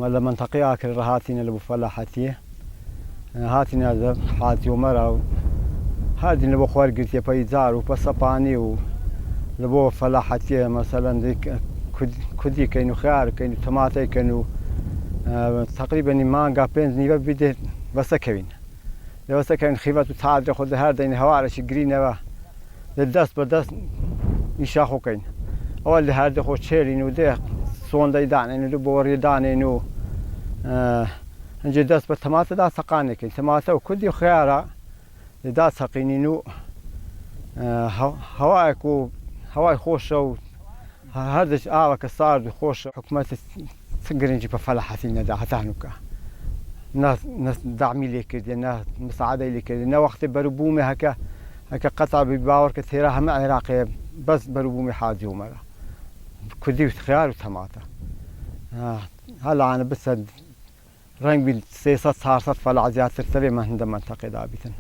مالا منطقة آكل هاتينا لبو فلاحتيه هاتينا حاتي ومرا هادي لبو خوارقتي بيزار وبصباني و لبو فلاحتيه مثلا ديك كدي كينو خيار كينو طماطي كينو تقريبا ما قابين نيبا بده بس كوين بس كوين خيبات وتعاد خود هذا دين هوارش جرينا للدست بدست يشاخو كين أول هذا خو شيرين وده صون ده دانين لو بوري دانين نجي دست بالطماطم ده سقاني كين طماطم وكدي خيارة ده سقينينو هواكو هواي خوشة هذا آوك صار خوش حكومة سجرنجي بفلاحتنا ده هتعنوكا ناس دعمي لي كده ناس مساعدة لي كده نا وقت بربومي هكا قطع بباور كثيرة هم عراقية بس بربومي حاجة ومرة كدي خيار وطماطم هلا أنا بس رنج بالسياسة صار فلا عزيات ترتبي ما هند منطقة دابتن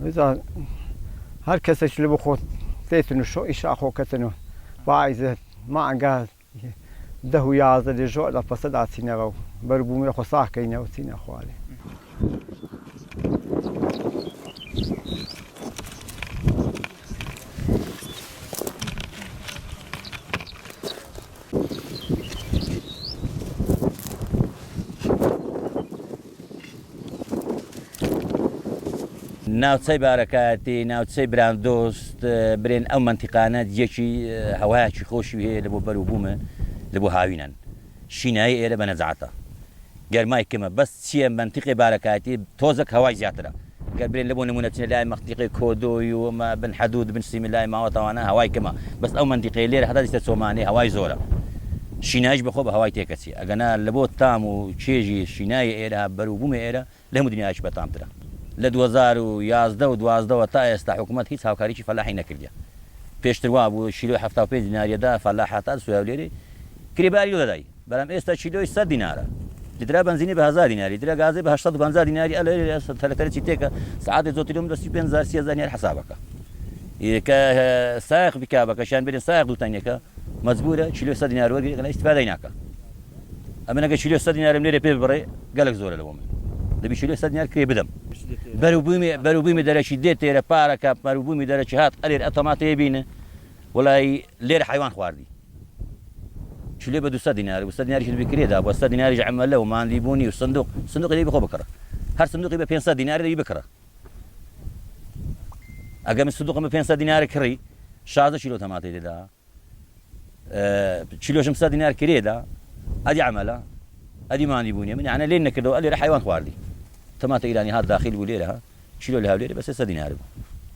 إذا هر کسی شلو بخود تیتونو شو ایش آخو کتنو باعث ما عنقا ده یازده لجوع لفصد عسينا غو بربومي خو صاح كينا وسينا خوالي ناوچەی بارەکەتی ناوچەی براندۆست برێن ئەو منتیقانە دیەکی هەوایەکی خۆشی هەیە لە بۆ بەروبوومە لە بۆ هاوینەن شینایی ئێرە بە نەجاتە گەرمای کەمە بەس چییە منتیقی بارەکاتی تۆزێک هەوای زیاترە گەر برێن لە بۆ نمونە بچنە لای مەختیقی کۆدۆی ومە بن حەدود بن سیمی لای ماوەتەوانە هەوای کەمە بەس ئەو منتیقی لێرە هەتا دیستە چۆمانێ هەوای زۆرە شینایش بەخۆ بە هەوای تێکەچی ئەگەنا لە بۆ تام و چێژی شینای ئێرە بەروبوومە ئێرە لە هەموو دنیاش بەتامترە لە 2011 و 12 تا ئێستا حکوومەت هیچ هاوکاریی فەلاحی نەکردیە پێشتر وا بوو شیلۆی 75 دیناریەدا فەلاحات سوێولێری کریباری دەدای بەڵام ئێستا کیلۆی 100 دینارە دیترا بنزینی بە 1000 دیناری درا گازی بە 850 دیناری ئەلێ تەلەتەرێکی تێکە سعادە زۆترم دەستی 5000 دینار حسابەکە کە سایق بکا بەکەشان بێن سایق دووتانیەکە مەجبورە کیلۆ 100 دینار وەرگێ لە ئیستیفادەی ناکە ئەمە نەگە کیلۆ 100 دینارم لێرە پێ ببڕێ گەلێک زۆرە لەوە من دەبی کیلۆ 100 دینار کرێ بدەم بەروبوومی دەرەکی دێت تێرە پارەکە بەروبوومی دەرەکی هات ئەلێر ئەتۆماتێ بینە وڵی لێرە حیوان خواردی کیلۆ بە 200 دینار و 100 دیناریش بکرێدا بۆ 100 دیناریش عەمەلە و ماندی بوونی و سندوقی بخۆ بکڕە هەر سندوقی بە 500 دینار دەبی بکڕە ئەگەر من سندوقم بە 500 دینار کڕی 16 کیلۆ تەماتەی دێدا کیلۆشم 100 دینار کرێدا ئەدی عەمەلە ئەدی ماندی بوونی من یانە لێن نەکردەوە ئەلێرە حیوان خواردی تەماتە ئیرانی هات داخل بوو لێرە کیلۆ لە هەولێرە بە 300 دینار بوو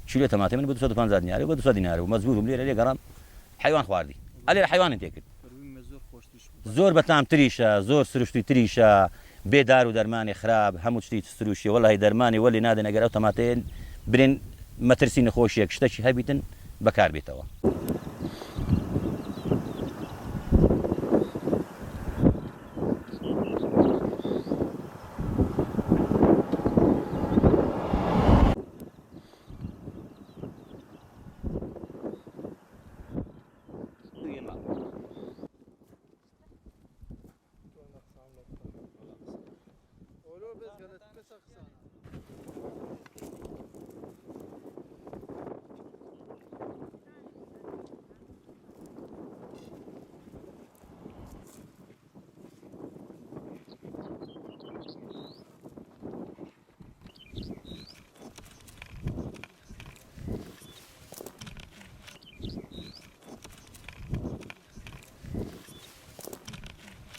کیلۆ تەماتە من بە 250 دینار بە 200 دینار بوو مەجبورم لێرە لێگەڕام حیوان خواردی ئەلێرە حیوانم تێکرد زۆر بەتامتریشە زۆر سروشتی تریشە بێدار و دەرمانی خراپ هەموو شتی سروشی وەڵی دەرمانی وەلی نادەن ئەگەر ئەو تەماتەیە برێن مەترسی نەخۆشیەک شتێکی هەبیتن بەکار بێتەوە Olur biz galet kısa kısa.